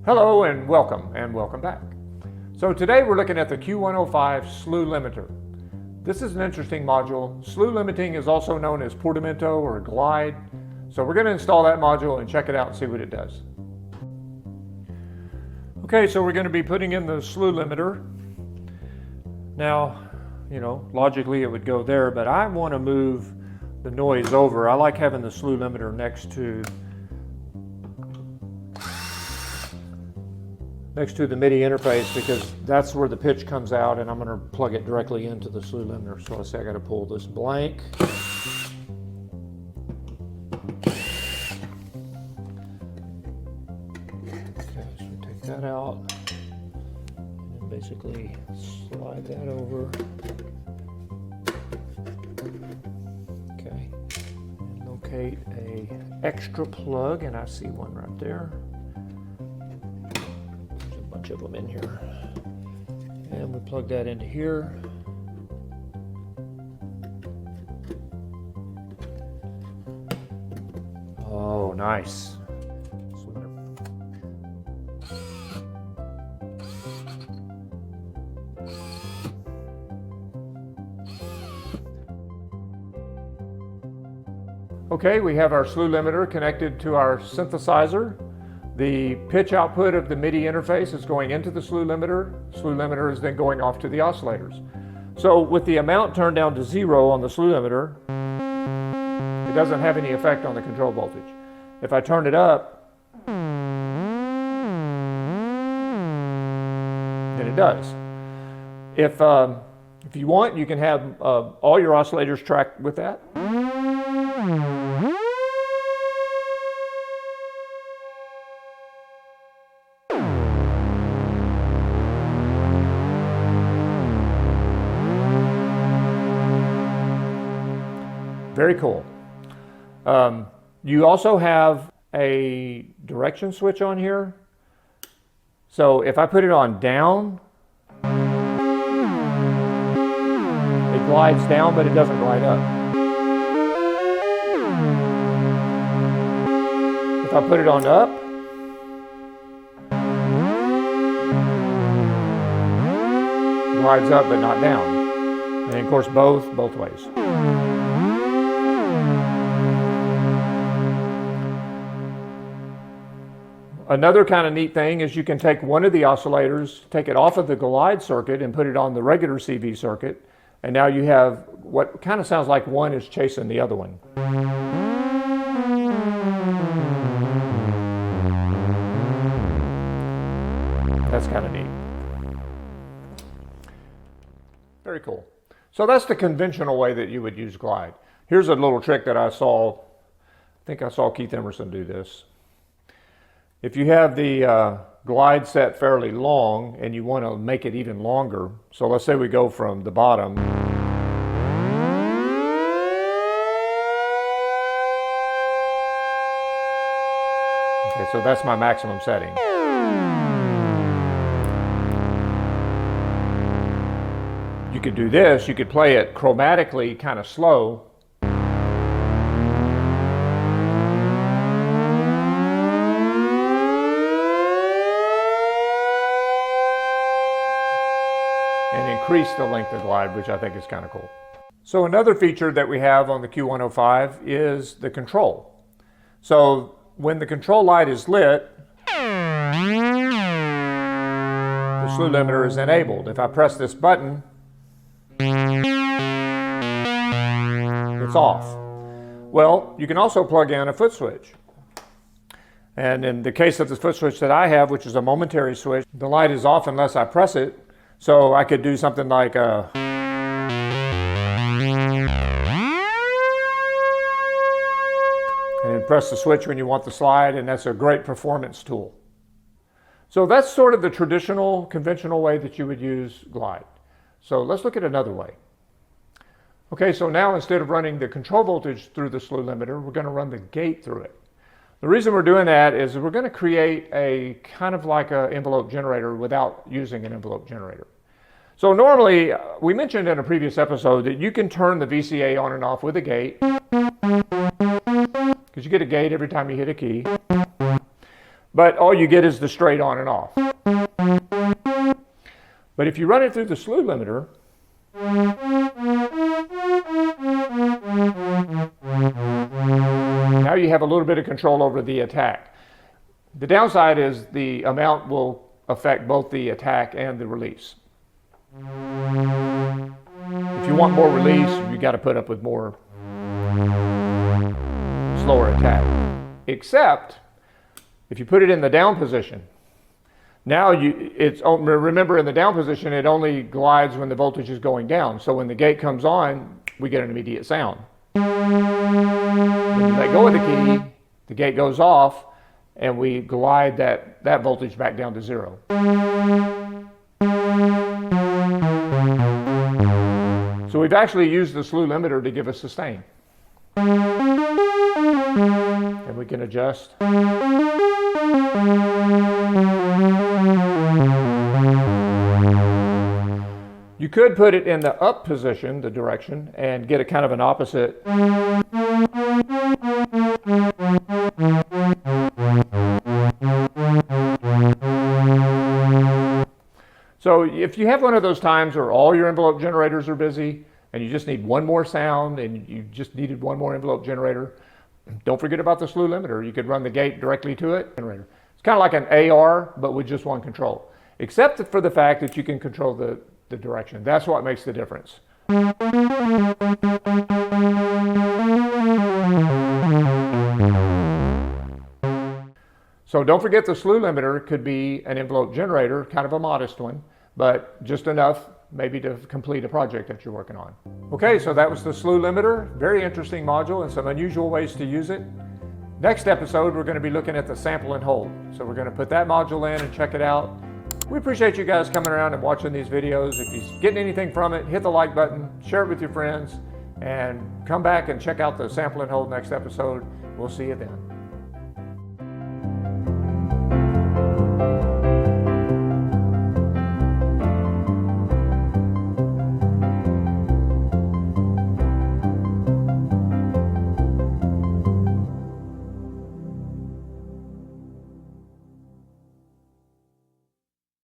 Hello and welcome back. So today we're looking at the Q105 Slew limiter. This is an interesting module. Slew limiting is also known as portamento or glide. So we're going to install that module and check it out and see what it does. Okay, so we're going to be putting in the slew limiter. Now, logically it would go there, but I want to move the noise over. I like having the slew limiter next to the MIDI interface because that's where the pitch comes out, and I'm going to plug it directly into the slew limiter. So let's say I got to pull this blank. Okay, so take that out and then basically slide that over. Okay, and locate a extra plug, and I see one right there. Of them in here, and we plug that into here. Oh, nice. Okay, we have our slew limiter connected to our synthesizer. The pitch output of the MIDI interface is going into the slew limiter. Slew limiter is then going off to the oscillators. So with the amount turned down to 0 on the slew limiter, it doesn't have any effect on the control voltage. If I turn it up, then it does. If you want, you can have all your oscillators tracked with that. Very cool. You also have a direction switch on here. So if I put it on down, it glides down, but it doesn't glide up. If I put it on up, it glides up but not down. And of course both ways. Another kind of neat thing is you can take one of the oscillators, take it off of the glide circuit and put it on the regular CV circuit, and now you have what kind of sounds like one is chasing the other one. That's kind of neat. Very cool. So that's the conventional way that you would use glide. Here's a little trick that I think I saw Keith Emerson do this. If you have the glide set fairly long and you want to make it even longer, so let's say we go from the bottom. Okay, so that's my maximum setting. You could do this, you could play it chromatically kind of slow. Increase the length of glide, which I think is kind of cool. So another feature that we have on the Q105 is the control. So when the control light is lit, the slew limiter is enabled. If I press this button, it's off. Well, you can also plug in a foot switch. And in the case of the foot switch that I have, which is a momentary switch, the light is off unless I press it. So I could do something like and then press the switch when you want the slide, and that's a great performance tool. So that's sort of the traditional, conventional way that you would use glide. So let's look at another way. Okay, so now instead of running the control voltage through the slew limiter, we're going to run the gate through it. The reason we're doing that is we're going to create a kind of like an envelope generator without using an envelope generator. So normally, we mentioned in a previous episode that you can turn the VCA on and off with a gate, because you get a gate every time you hit a key. but all you get is the straight on and off. But if you run it through the slew limiter, now you have a little bit of control over the attack. The downside is the amount will affect both the attack and the release. If you want more release, you got to put up with more slower attack. Except if you put it in the down position, now remember in the down position it only glides when the voltage is going down. So when the gate comes on, we get an immediate sound. When you let go of the key, the gate goes off, and we glide that voltage back down to 0. So we've actually used the slew limiter to give us sustain. And we can adjust. You could put it in the up position, the direction, and get a kind of an opposite. So if you have one of those times where all your envelope generators are busy and you just need one more sound and you just needed one more envelope generator, don't forget about the slew limiter. You could run the gate directly to it. It's kind of like an AR, but with just one control, except for the fact that you can control the direction. That's what makes the difference. So don't forget the slew limiter could be an envelope generator, kind of a modest one, but just enough maybe to complete a project that you're working on. Okay, so that was the slew limiter. Very interesting module and some unusual ways to use it. Next episode, we're going to be looking at the sample and hold. So we're going to put that module in and check it out. We appreciate you guys coming around and watching these videos. If you're getting anything from it, hit the like button, share it with your friends, and come back and check out the sample and hold next episode. We'll see you then.